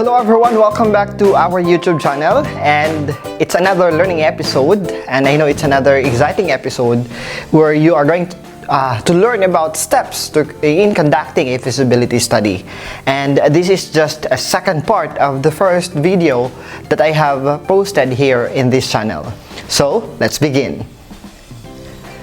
Hello everyone, welcome back to our YouTube channel, and it's another learning episode, and I know it's another exciting episode where you are going to learn about steps in conducting a feasibility study. And this is just a second part of the first video that I have posted here in this channel. So let's begin.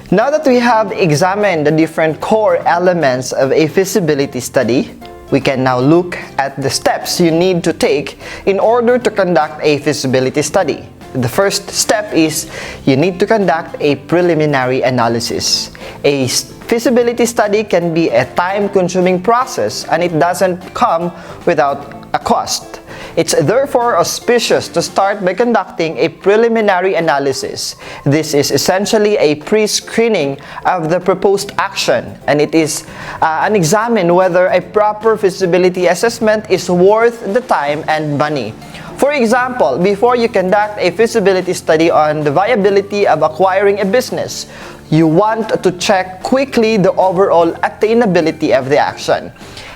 Now that we have examined the different core elements of a feasibility study, we can now look at the steps you need to take in order to conduct a feasibility study. The first step is you need to conduct a preliminary analysis. A feasibility study can be a time-consuming process, and it doesn't come without a cost. It's therefore auspicious to start by conducting a preliminary analysis. This is essentially a pre-screening of the proposed action, and it is an examine whether a proper feasibility assessment is worth the time and money. For example, before you conduct a feasibility study on the viability of acquiring a business, you want to check quickly the overall attainability of the action.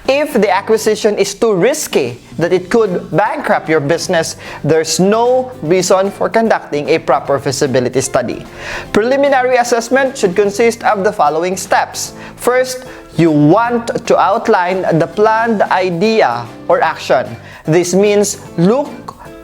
If the acquisition is too risky that it could bankrupt your business, there's no reason for conducting a proper feasibility study. Preliminary assessment should consist of the following steps. First, you want to outline the planned idea or action. This means look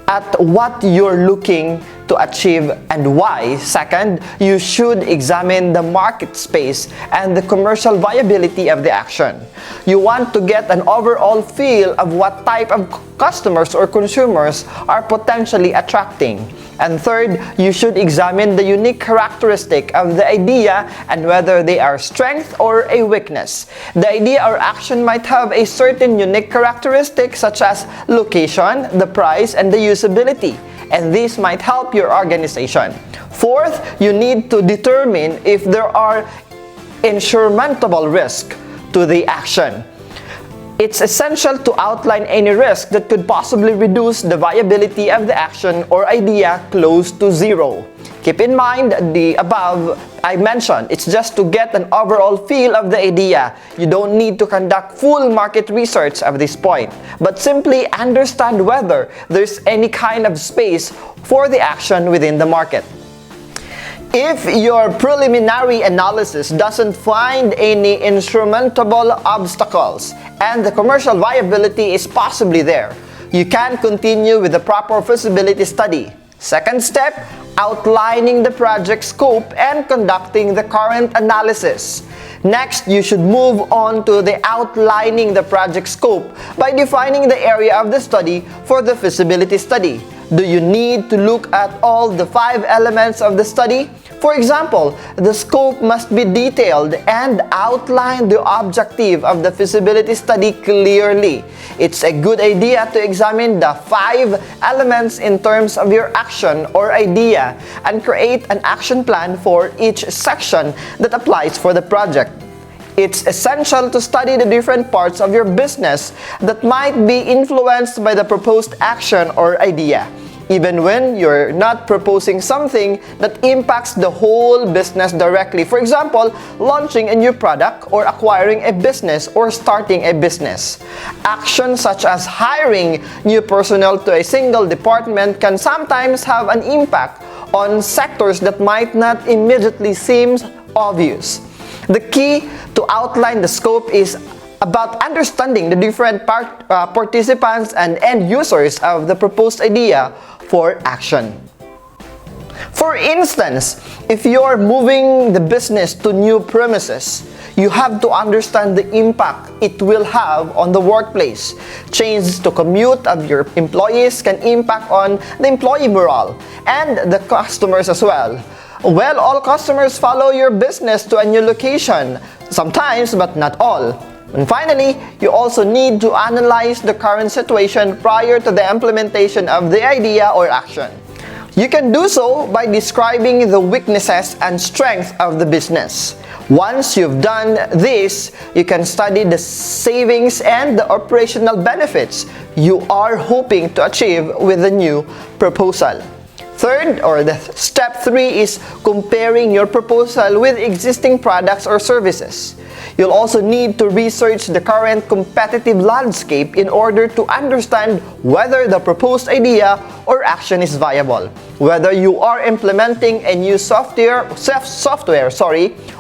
at what you're looking to achieve and why. Second, you should examine the market space and the commercial viability of the action. You want to get an overall feel of what type of customers or consumers are potentially attracting. And third, you should examine the unique characteristic of the idea and whether they are strength or a weakness. The idea or action might have a certain unique characteristic such as location, the price, and the usability, and this might help your organization. Fourth, you need to determine if there are insurmountable risks to the action. It's essential to outline any risk that could possibly reduce the viability of the action or idea close to zero. Keep in mind the above I mentioned. It's just to get an overall feel of the idea. You don't need to conduct full market research at this point, but simply understand whether there's any kind of space for the action within the market. If your preliminary analysis doesn't find any insurmountable obstacles and the commercial viability is possibly there, you can continue with the proper feasibility study. Second step, outlining the project scope and conducting the current analysis. Next, you should move on to the outlining the project scope by defining the area of the study for the feasibility study. Do you need to look at all the 5 elements of the study? For example, the scope must be detailed and outline the objective of the feasibility study clearly. It's a good idea to examine the 5 elements in terms of your action or idea and create an action plan for each section that applies for the project. It's essential to study the different parts of your business that might be influenced by the proposed action or idea, even when you're not proposing something that impacts the whole business directly. For example, launching a new product or acquiring a business or starting a business. Actions such as hiring new personnel to a single department can sometimes have an impact on sectors that might not immediately seem obvious. The key to outline the scope is about understanding the different participants and end users of the proposed idea for action. For instance, if you're moving the business to new premises, you have to understand the impact it will have on the workplace. Changes to commute of your employees can impact on the employee morale and the customers as well. Well, all customers follow your business to a new location, sometimes but not all. And finally, you also need to analyze the current situation prior to the implementation of the idea or action. You can do so by describing the weaknesses and strengths of the business. Once you've done this, you can study the savings and the operational benefits you are hoping to achieve with the new proposal. Third, or the step 3, is comparing your proposal with existing products or services. You'll also need to research the current competitive landscape in order to understand whether the proposed idea or action is viable. Whether you are implementing a new software,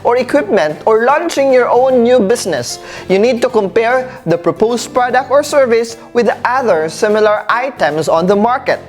or equipment, or launching your own new business, you need to compare the proposed product or service with other similar items on the market.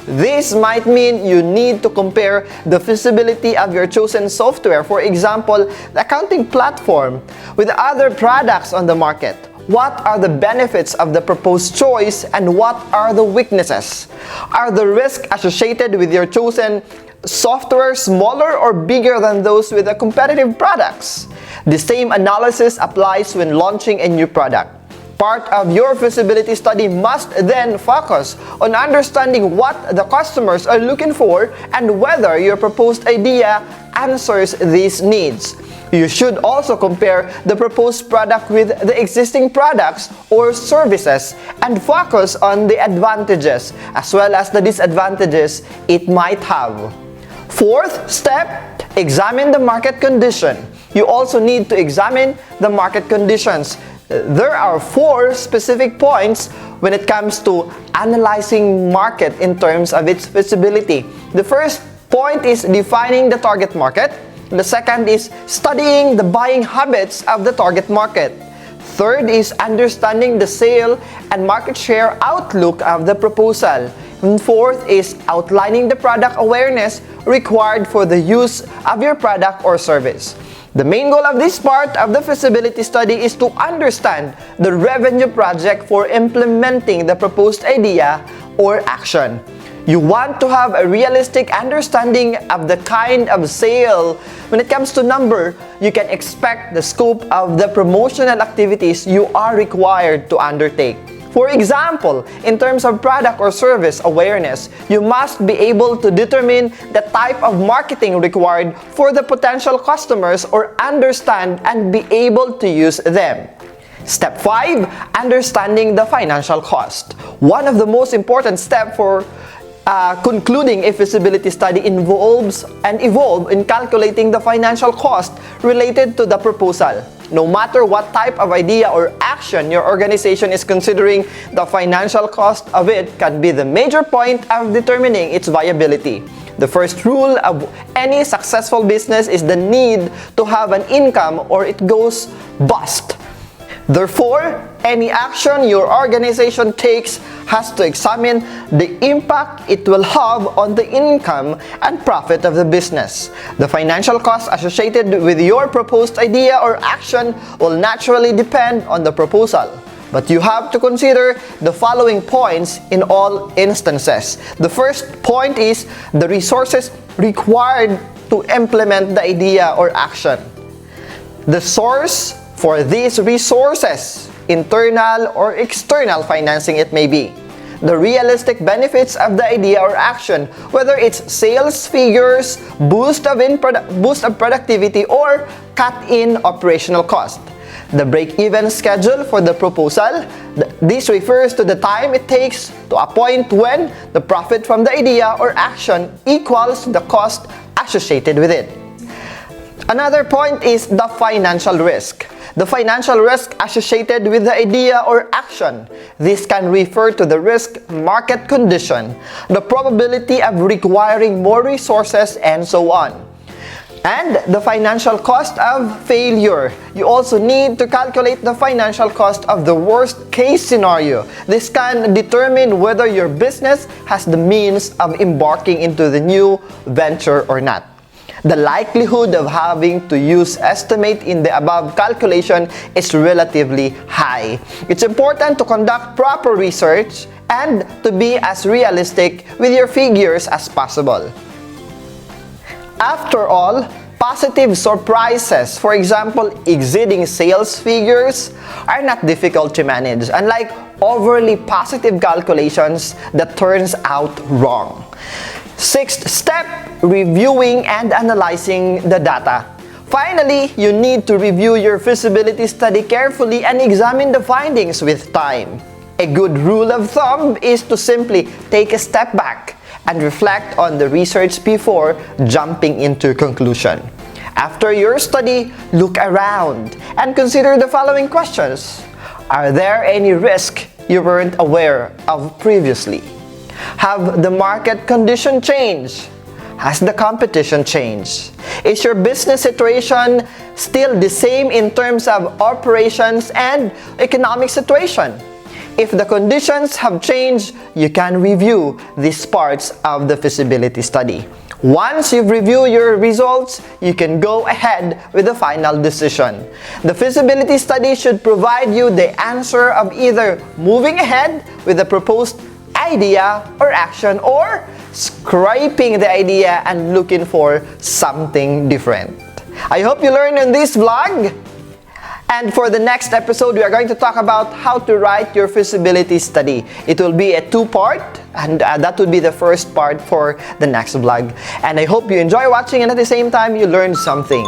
This might mean you need to compare the feasibility of your chosen software, for example, the accounting platform, with other products on the market. What are the benefits of the proposed choice and what are the weaknesses? Are the risks associated with your chosen software smaller or bigger than those with the competitive products? The same analysis applies when launching a new product. Part of your feasibility study must then focus on understanding what the customers are looking for and whether your proposed idea answers these needs. You should also compare the proposed product with the existing products or services and focus on the advantages as well as the disadvantages it might have. Fourth step, examine the market condition. You also need to examine the market conditions. There are 4 specific points when it comes to analyzing market in terms of its feasibility. The first point is defining the target market. The second is studying the buying habits of the target market. Third is understanding the sale and market share outlook of the proposal. And fourth is outlining the product awareness required for the use of your product or service. The main goal of this part of the feasibility study is to understand the revenue project for implementing the proposed idea or action. You want to have a realistic understanding of the kind of sale. When it comes to number, you can expect the scope of the promotional activities you are required to undertake. For example, in terms of product or service awareness, you must be able to determine the type of marketing required for the potential customers or understand and be able to use them. Step 5, understanding the financial cost. One of the most important steps for concluding a feasibility study involves in calculating the financial cost related to the proposal. No matter what type of idea or action your organization is considering, the financial cost of it can be the major point of determining its viability. The first rule of any successful business is the need to have an income or it goes bust. Therefore, any action your organization takes has to examine the impact it will have on the income and profit of the business. The financial costs associated with your proposed idea or action will naturally depend on the proposal. But you have to consider the following points in all instances. The first point is the resources required to implement the idea or action. The source for these resources, internal or external financing it may be. The realistic benefits of the idea or action, whether it's sales figures, boost of productivity, or cut in operational cost. The break-even schedule for the proposal. This refers to the time it takes to a point when the profit from the idea or action equals the cost associated with it. Another point is the financial risk. The financial risk associated with the idea or action. This can refer to the risk market condition, the probability of requiring more resources, and so on. And the financial cost of failure. You also need to calculate the financial cost of the worst case scenario. This can determine whether your business has the means of embarking into the new venture or not. The likelihood of having to use estimate in the above calculation is relatively high. It's important to conduct proper research and to be as realistic with your figures as possible. After all, positive surprises, for example, exceeding sales figures, are not difficult to manage, unlike overly positive calculations that turns out wrong. Sixth step, reviewing and analyzing the data. Finally, you need to review your feasibility study carefully and examine the findings with time. A good rule of thumb is to simply take a step back and reflect on the research before jumping into conclusion. After your study, look around and consider the following questions. Are there any risks you weren't aware of previously? Have the market condition changed? Has the competition changed? Is your business situation still the same in terms of operations and economic situation? If the conditions have changed, you can review these parts of the feasibility study. Once you've reviewed your results, you can go ahead with the final decision. The feasibility study should provide you the answer of either moving ahead with the proposed idea or action, or scraping the idea and looking for something different. I hope you learned in this vlog. And for the next episode, we are going to talk about how to write your feasibility study. It will be a two-part, and that would be the first part for the next vlog. And I hope you enjoy watching and at the same time, you learned something.